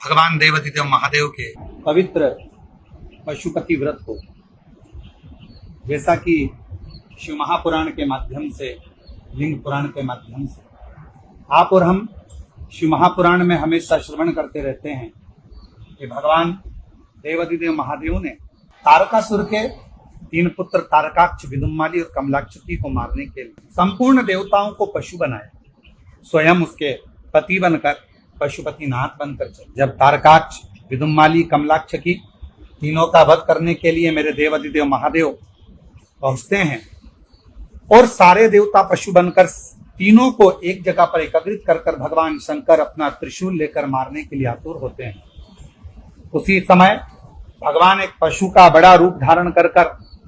भगवान देवाधिदेव महादेव के पवित्र पशुपति व्रत को, जैसा कि शिव महापुराण के माध्यम से, लिंग पुराण के माध्यम से आप और हम शिव महापुराण में हमेशा श्रवण करते रहते हैं कि भगवान देवाधिदेव महादेव ने तारकासुर के 3 पुत्र तारकाक्ष, विदुम्माली और कमलाक्षकी को मारने के लिए संपूर्ण देवताओं को पशु बनाया, स्वयं उसके पति बनकर पशुपतिनाथ बनकर चले। जब तारकाक्ष, विदुम्माली, कमलाक्षकी तीनों का वध करने के लिए मेरे देवाधिदेव महादेव पहुंचते हैं और सारे देवता पशु बनकर तीनों को एक जगह पर एकत्रित कर भगवान शंकर अपना त्रिशूल लेकर मारने के लिए आतुर होते हैं। उसी समय भगवान एक पशु का बड़ा रूप धारण कर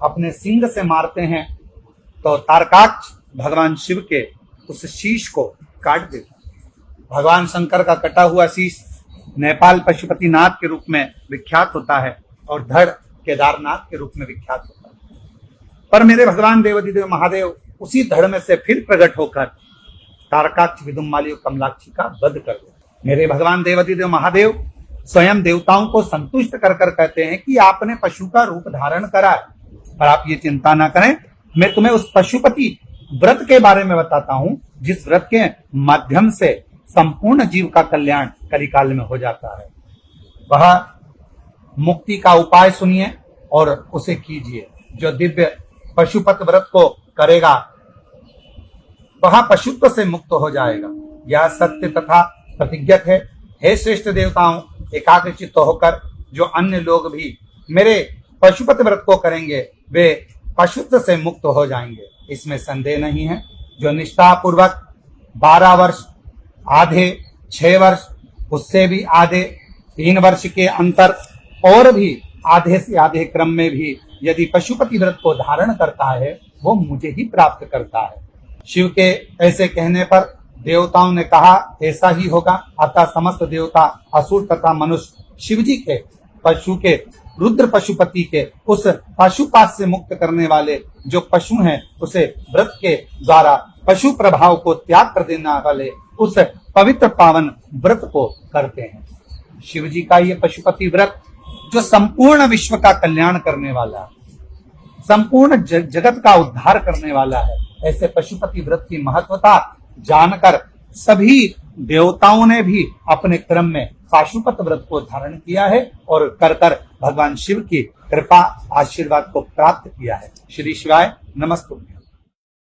अपने सिंग से मारते हैं तो तारकाक्ष भगवान शिव के उस शीश को काट देता। भगवान शंकर का कटा हुआ शीश नेपाल पशुपतिनाथ के रूप में विख्यात होता है और धड़ केदारनाथ के रूप में विख्यात होता है। पर मेरे भगवान देवाधिदेव महादेव उसी धड़ में से फिर प्रकट होकर तारकाक्ष, विदुम्माली और कमलाक्षी का वध कर देते। मेरे भगवान देवाधिदेव महादेव स्वयं देवताओं को संतुष्ट कर कहते हैं कि आपने पशु का रूप धारण करा है, पर आप ये चिंता ना करें, मैं तुम्हें उस पशुपति व्रत के बारे में बताता हूं जिस व्रत के माध्यम से संपूर्ण जीव का कल्याण कलिकाल में हो जाता है। वह मुक्ति का उपाय सुनिए और उसे कीजिए। जो दिव्य पशुपत व्रत को करेगा वह पशुत्व से मुक्त हो जाएगा। यह सत्य तथा प्रतिज्ञत है। हे श्रेष्ठ देवताओं, एकाग्रचित्त होकर जो अन्य लोग भी मेरे पशुपत व्रत को करेंगे वे पशुत्व से मुक्त हो जाएंगे, इसमें संदेह नहीं है। जो निष्ठा पूर्वक 12 वर्ष, आधे 6 वर्ष, उससे भी आधे 3 वर्ष के अंतर और भी आधे से आधे क्रम में भी यदि पशुपति व्रत को धारण करता है वो मुझे ही प्राप्त करता है। शिव के ऐसे कहने पर देवताओं ने कहा ऐसा ही होगा। अतः समस्त देवता, असुर तथा मनुष्य शिव जी के पशु के, रुद्र पशुपति के उस पशुपात से मुक्त करने वाले जो पशु हैं उसे व्रत के द्वारा पशु प्रभाव को त्याग कर देने वाले उस पवित्र पावन व्रत को करते हैं। शिव जी का ये पशुपति व्रत जो संपूर्ण विश्व का कल्याण करने वाला है, संपूर्ण जगत का उद्धार करने वाला है, ऐसे पशुपति व्रत की महत्वता जानकर सभी देवताओं ने भी अपने क्रम में पाशुपत व्रत को धारण किया है और कर भगवान शिव की कृपा आशीर्वाद को प्राप्त किया है। श्री शिवाय नमस्तुभ्यं।